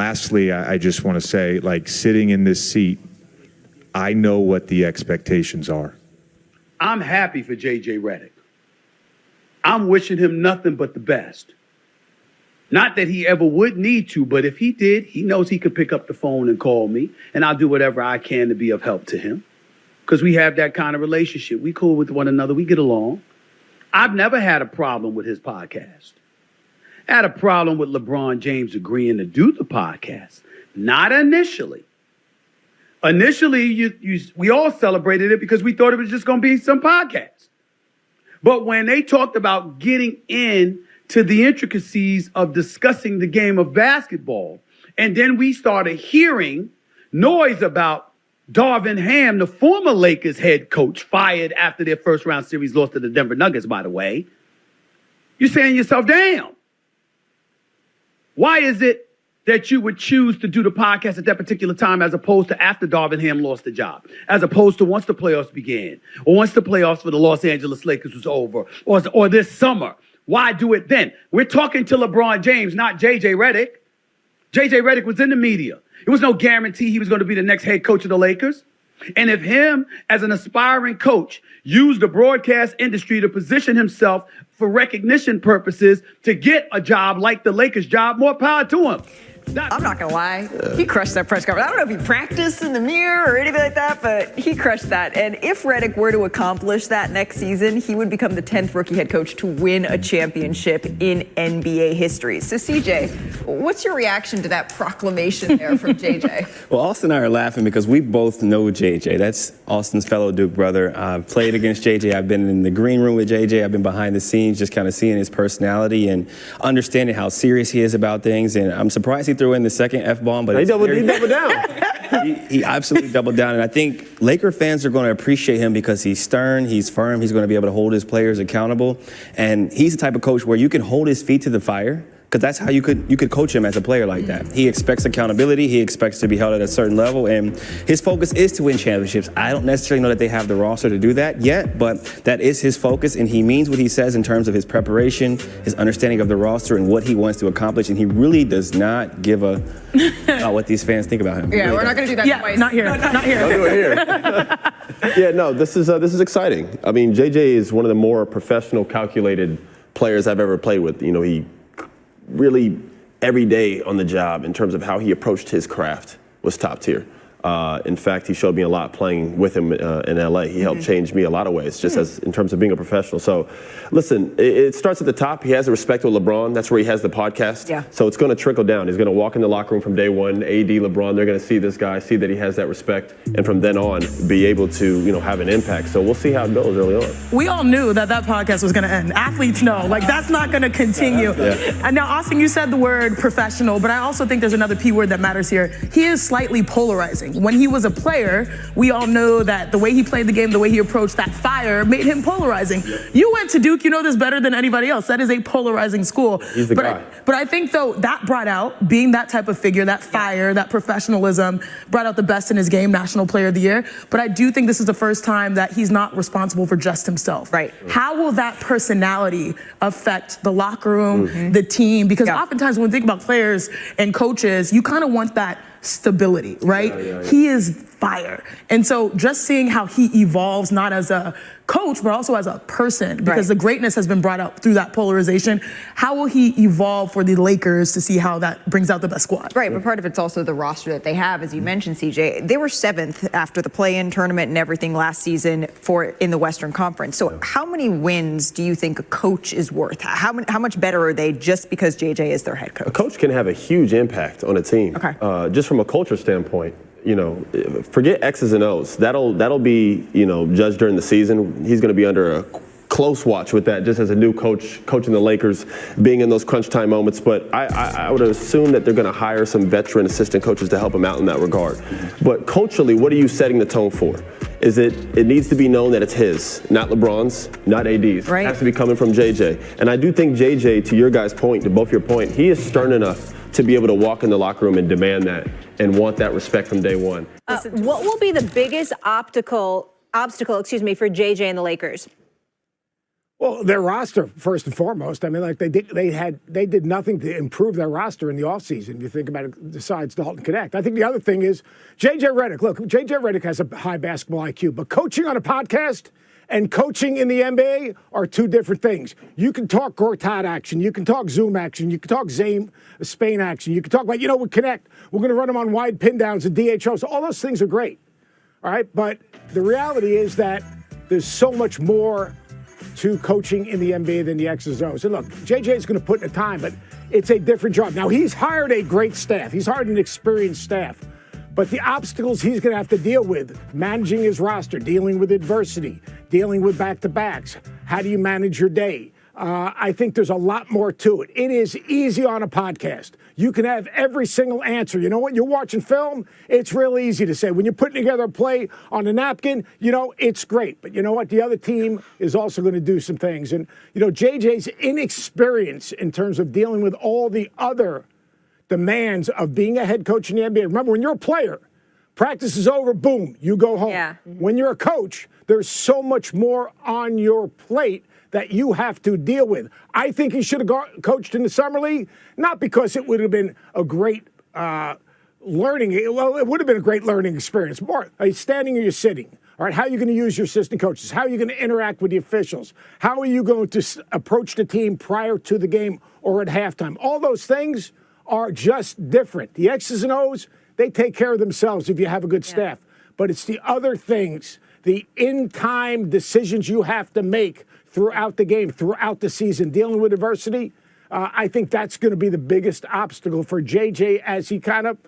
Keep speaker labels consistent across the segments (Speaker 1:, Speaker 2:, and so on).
Speaker 1: lastly, I just want to say, like, sitting in this seat, I know what the expectations are.
Speaker 2: I'm happy for JJ Redick. I'm wishing him nothing but the best. Not that he ever would need to, but if he did, he knows he could pick up the phone and call me, and I'll do whatever I can to be of help to him. Because we have that kind of relationship. We cool with one another. We get along. I've never had a problem with his podcast. I had a problem with LeBron James agreeing to do the podcast. Not initially. Initially, we all celebrated it because we thought it was just going to be some podcast. But when they talked about getting in to the intricacies of discussing the game of basketball, and then we started hearing noise about Darvin Ham, the former Lakers head coach, fired after their first round series loss to the Denver Nuggets, by the way, you're saying to yourself, damn, why is it that you would choose to do the podcast at that particular time as opposed to after Darvin Ham lost the job, as opposed to once the playoffs began, or once the playoffs for the Los Angeles Lakers was over, or this summer? Why do it then? We're talking to LeBron James, not JJ Redick. JJ Redick was in the media. It was no guarantee he was going to be the next head coach of the Lakers. And if him, as an aspiring coach, used the broadcast industry to position himself for recognition purposes to get a job like the Lakers job, more power to him.
Speaker 3: I'm not going to lie. He crushed that press conference. I don't know if he practiced in the mirror or anything like that, but he crushed that. And if Redick were to accomplish that next season, he would become the 10th rookie head coach to win a championship in NBA history. So, CJ, what's your reaction to that proclamation there from JJ?
Speaker 4: Well, Austin and I are laughing because we both know JJ. That's Austin's fellow Duke brother. I've played against JJ. I've been in the green room with JJ. I've been behind the scenes, just kind of seeing his personality and understanding how serious he is about things. And I'm surprised he threw in the second F-bomb, but
Speaker 5: he doubled down.
Speaker 4: he absolutely doubled down. And I think Laker fans are going to appreciate him because he's stern, he's firm, he's going to be able to hold his players accountable. And he's the type of coach where you can hold his feet to the fire, because that's how you could coach him as a player like that. He expects accountability. He expects to be held at a certain level, and his focus is to win championships. I don't necessarily know that they have the roster to do that yet, but that is his focus, and he means what he says in terms of his preparation, his understanding of the roster, and what he wants to accomplish, and he really does not give a about what these fans think about him.
Speaker 3: Yeah,
Speaker 4: really
Speaker 3: we're not going to do that twice.
Speaker 6: Not here. Not here.
Speaker 5: Don't do it here. Yeah, no, this is exciting. I mean, JJ is one of the more professional, calculated players I've ever played with. You know, he really every day on the job in terms of how he approached his craft was top tier. In fact, he showed me a lot playing with him in LA. He helped change me a lot of ways, just as in terms of being a professional. So, listen, it starts at the top. He has the respect with LeBron. That's where he has the podcast.
Speaker 3: Yeah.
Speaker 5: So it's going to trickle down. He's going to walk in the locker room from day one. AD, LeBron, they're going to see this guy, see that he has that respect, and from then on, be able to, have an impact. So we'll see how it goes early on.
Speaker 6: We all knew that podcast was going to end. Athletes know, that's not going to continue.
Speaker 5: Yeah.
Speaker 6: And now, Austin, you said the word professional, but I also think there's another P word that matters here. He is slightly polarizing. When he was a player, we all know that the way he played the game, the way he approached that fire made him polarizing. You went to Duke, you know this better than anybody else. That is a polarizing school.
Speaker 5: He's the guy.
Speaker 6: But I think, though, that brought out, being that type of figure, that fire, that professionalism, brought out the best in his game, National Player of the Year. But I do think this is the first time that he's not responsible for just himself.
Speaker 3: Right.
Speaker 6: How will that personality affect the locker room, the team? Because oftentimes when we think about players and coaches, you kind of want that stability, right?
Speaker 5: Yeah.
Speaker 6: He is fire. And so just seeing how he evolves, not as a coach, but also as a person, because the greatness has been brought out through that polarization. How will he evolve for the Lakers to see how that brings out the best squad?
Speaker 3: Right, but part of it's also the roster that they have, as you mentioned, CJ. They were 7th after the play-in tournament and everything last season in the Western Conference. So how many wins do you think a coach is worth? How much better are they just because JJ is their head coach?
Speaker 5: A coach can have a huge impact on a team.
Speaker 3: Okay.
Speaker 5: Just from a culture standpoint. Forget X's and O's. That'll be, judged during the season. He's going to be under a close watch with that, just as a new coach, coaching the Lakers, being in those crunch time moments. But I would assume that they're going to hire some veteran assistant coaches to help him out in that regard. But culturally, what are you setting the tone for? It needs to be known that it's his, not LeBron's, not AD's.
Speaker 3: Right.
Speaker 5: It has to be coming from JJ. And I do think JJ, to your guys' point, to both your point, he is stern enough to be able to walk in the locker room and demand that and want that respect from day one.
Speaker 7: What will be the biggest obstacle, for JJ and the Lakers?
Speaker 5: Well,
Speaker 7: Well, their roster, first and foremost. I mean, like they did nothing to improve their roster in the offseason. You think about it, besides Dalton Connect. I think the other thing is JJ Redick. Look, JJ Redick has a high basketball IQ, but coaching on a podcast and coaching in the NBA are two different things. You can talk Gortat action, you can talk Zoom action, you can talk Spain action, you can talk about, with Connect, we're going to run them on wide pin downs and DHOs. All those things are great, all right? But the reality is that there's so much more to coaching in the NBA than the X's and O's. And look, JJ is going to put in the time, but it's a different job. Now, he's hired a great staff. He's hired an experienced staff. But the obstacles he's going to have to deal with, managing his roster, dealing with adversity, dealing with back-to-backs, how do you manage your day? I think there's a lot more to it. It is easy on a podcast. You can have every single answer. You know what? You're watching film, it's real easy to say. When you're putting together a play on a napkin, it's great. But you know what? The other team is also going to do some things. And, JJ's inexperience in terms of dealing with all the other demands of being a head coach in the NBA. Remember, when you're a player, practice is over, boom, you go home.
Speaker 3: Yeah.
Speaker 7: When you're a coach, there's so much more on your plate that you have to deal with. I think he should have coached in the summer league, not because it would have been a great learning. Well, it would have been a great learning experience. More, are you standing or you're sitting? All right, how are you going to use your assistant coaches? How are you going to interact with the officials? How are you going to approach the team prior to the game or at halftime? All those things are just different. The X's and O's, they take care of themselves if you have a good staff. But it's the other things, the in-time decisions you have to make throughout the game, throughout the season, dealing with adversity. I think that's going to be the biggest obstacle for JJ as he kind of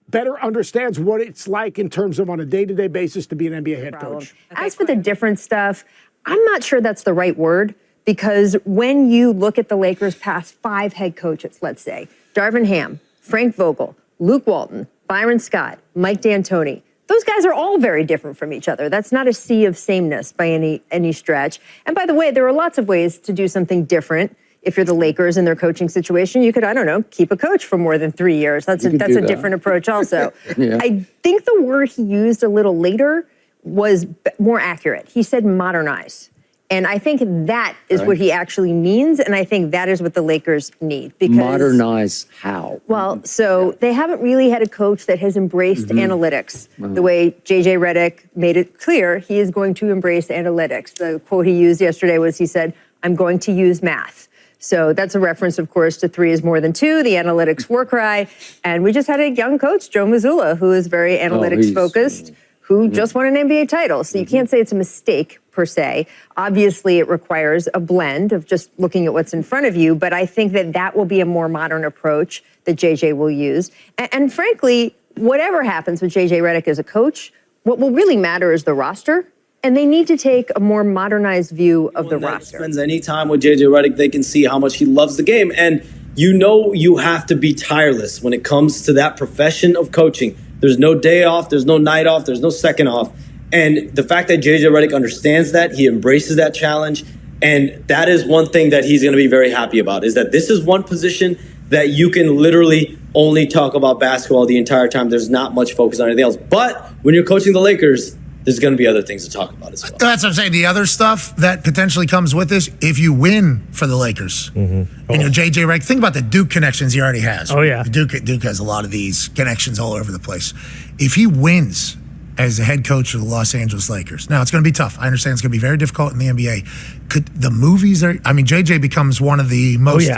Speaker 7: better understands what it's like in terms of on a day-to-day basis to be an NBA head coach.
Speaker 8: As for the different stuff, I'm not sure that's the right word, because when you look at the Lakers' past 5 head coaches, let's say, Darvin Ham, Frank Vogel, Luke Walton, Byron Scott, Mike D'Antoni, those guys are all very different from each other. That's not a sea of sameness by any stretch. And by the way, there are lots of ways to do something different. If you're the Lakers in their coaching situation, you could, I don't know, keep a coach for more than 3 years. That's a different approach also.
Speaker 9: Yeah.
Speaker 8: I think the word he used a little later was more accurate. He said modernize. And I think that is what he actually means, and I think that is what the Lakers need. Because,
Speaker 9: modernize how?
Speaker 8: Well, so they haven't really had a coach that has embraced analytics the way JJ Redick made it clear he is going to embrace analytics. The quote he used yesterday was, he said, "I'm going to use math." So that's a reference, of course, to 3 is more than 2, the analytics war cry. And we just had a young coach, Joe Mazzulla, who is very analytics focused, who just won an NBA title. So you can't say it's a mistake per se. Obviously, it requires a blend of just looking at what's in front of you. But I think that will be a more modern approach that JJ will use. And frankly, whatever happens with JJ Redick as a coach, what will really matter is the roster. And they need to take a more modernized view of the roster.
Speaker 10: Spends any time with JJ Redick, they can see how much he loves the game. And you have to be tireless when it comes to that profession of coaching. There's no day off, there's no night off, there's no second off. And the fact that JJ Redick understands that, he embraces that challenge, and that is one thing that he's going to be very happy about, is that this is one position that you can literally only talk about basketball the entire time. There's not much focus on anything else. But when you're coaching the Lakers, there's going to be other things to talk about as well.
Speaker 11: That's what I'm saying. The other stuff that potentially comes with this, if you win for the Lakers, and JJ Redick, think about the Duke connections he already has.
Speaker 12: Oh, yeah.
Speaker 11: Duke has a lot of these connections all over the place. If he wins as the head coach of the Los Angeles Lakers, now it's going to be tough. I understand it's going to be very difficult in the NBA. Could the movies JJ becomes one of the most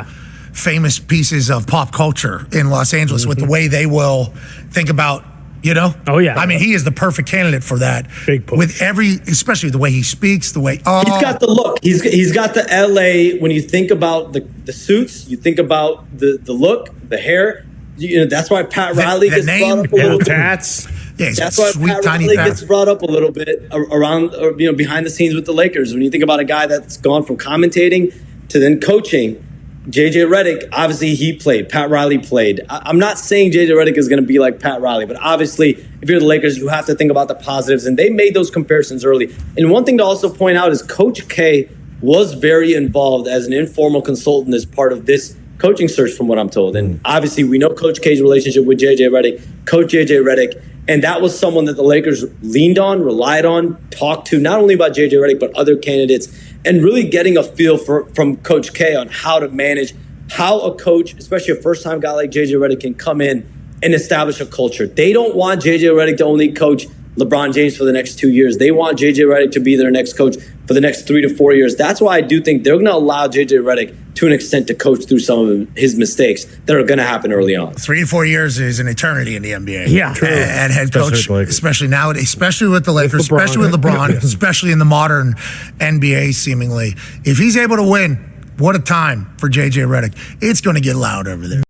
Speaker 11: famous pieces of pop culture in Los Angeles with the way they will think about.
Speaker 12: Oh, yeah.
Speaker 11: I mean, he is the perfect candidate for that.
Speaker 12: Big push.
Speaker 11: With especially the way he speaks, the way.
Speaker 10: He's got the look. He's got the LA. When you think about the suits, you think about the look, the hair. That's why Pat Riley gets brought up a little bit.
Speaker 12: Tats.
Speaker 11: Yeah,
Speaker 10: that's why
Speaker 11: sweet,
Speaker 10: Pat
Speaker 11: tiny
Speaker 10: Riley
Speaker 11: tats.
Speaker 10: gets brought up a little bit around, behind the scenes with the Lakers. When you think about a guy that's gone from commentating to then coaching. JJ Redick, obviously he played. Pat Riley played. I'm not saying JJ Redick is going to be like Pat Riley, but obviously if you're the Lakers, you have to think about the positives, and they made those comparisons early. And one thing to also point out is Coach K was very involved as an informal consultant as part of this coaching search, from what I'm told. And obviously we know Coach K's relationship with JJ Redick. Coach JJ Redick And that was someone that the Lakers leaned on, relied on, talked to, not only about JJ Redick, but other candidates, and really getting a feel from Coach K on how to manage, how a coach, especially a first-time guy like JJ Redick, can come in and establish a culture. They don't want JJ Redick to only coach LeBron James for the next 2 years. They want JJ Redick to be their next coach for the next 3 to 4 years. That's why I do think they're going to allow JJ Redick to an extent to coach through some of his mistakes that are going to happen early on.
Speaker 11: 3 to 4 years is an eternity in the NBA.
Speaker 7: Yeah. True.
Speaker 11: And head coach,
Speaker 1: with the Lakers.
Speaker 11: especially nowadays, especially with the Lakers,
Speaker 7: LeBron.
Speaker 11: especially with LeBron, especially in the modern NBA, seemingly. If he's able to win, what a time for JJ Redick. It's going to get loud over there.